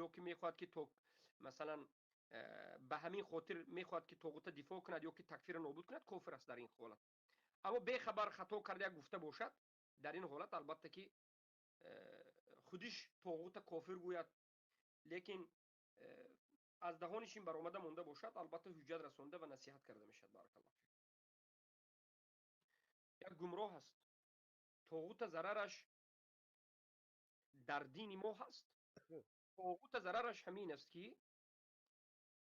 یا که میخواد که مثلا به همین خاطر میخواد که طاغوت دفاع کند یا که تکفیر نابود کند، کافر است در این حالت. اما به خبر خطا کرده گفته باشد، در این حالت البته که خودش طاغوت کافر گوید، لیکن از دهانش این برآمده مونده باشد، البته حجت رسونده و نصیحت کرده میشد. بارک الله فیک. یک گمراه است، طاغوت ضررش در دین ما هست. طاغوت ضررش همین است که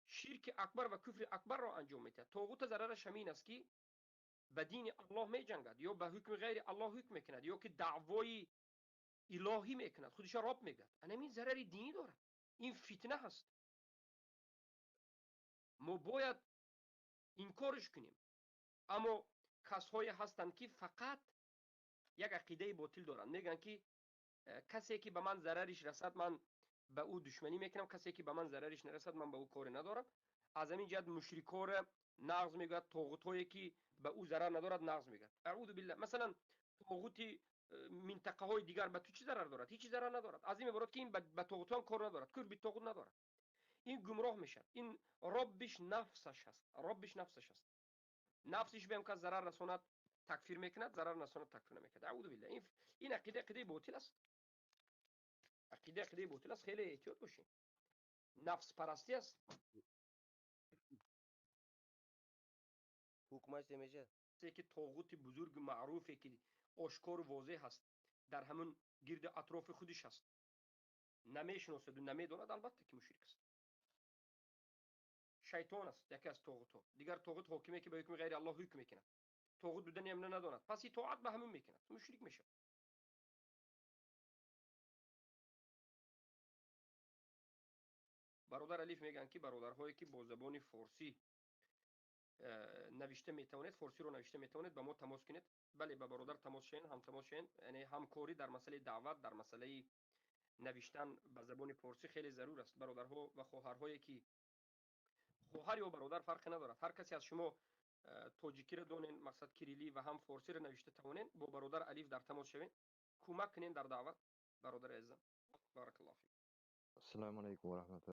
شرک اکبر و کفر اکبر را انجام میده. طاغوت ضررش همین است که به دین الله می جنگد یا به حکم غیر الله حکم میکند یا که دعوای الهی میکند، خودش رب میگد. همین ضرر دینی دارد. این فتنه هست. ما باید این کارش کنیم. اما کسایی هستند که فقط یک عقیده باطل دارند، میگن که کسی که به من ضررش رسد من به او دشمنی میکنم، کسی که به من ضررش نرسد من به او کار ندارم. از همین جهت مشرکا را نقض میگه، طاغوتایی که به او ضرر ندارد نقض میگه. اعوذ بالله. مثلا طاغوت منطقه های دیگر به تو چی ضرر دارد؟ هیچ ضرر ندارد. از این عبارت که این به طاغوتان کار ندارد، کار به طاغوت ندارد. این گمراه میشد. این ربش نفسش هست. ربش نفسش هست. نفسش به امکان ضرر رساند تکفیر میکند، ضرر نرساند تکفیر نمیکند. اعوذ بالله. این عقیده باطل است. عقیده باطل است. خیلی احتیاط باشین. نفس پرستی است. حکمش نمیشه که طاغوت بزرگ معروفی که آشکار و واضح هست، در همون گرد اطراف خودش هست، نمیشناسد و نمیداند، البته که مشرک است. شیطان است یکی از طاغوت ها. دیگر طاغوت حاکمی که به حکم غیر الله حکم میکند، طاغوت بدن هم نداند، پس اطاعت به همون میکند، مشرک میشه. برادر الیف میگن که برادرهایی که با زبان فارسی نوشته میتوانید، فارسی رو نوشته میتوانید، به ما تماس کنید. بله، به برادر تماس شین، هم تماس شین. یعنی همکاری در مسئله دعوت، در مسئله نوشتن به زبان فارسی خیلی ضرور است. برادرها و خواهرهایی که، خواهر یا برادر فرق ندارد، هر کسی از شما تاجیکی را دونین، مقصد کریلی و هم فارسی را نوشته توانین، با برادر الیف در تماس شوین، کمک کنین در دعوت. برادر عزیزم، بارک الله فیک. السلام علیکم و رحمت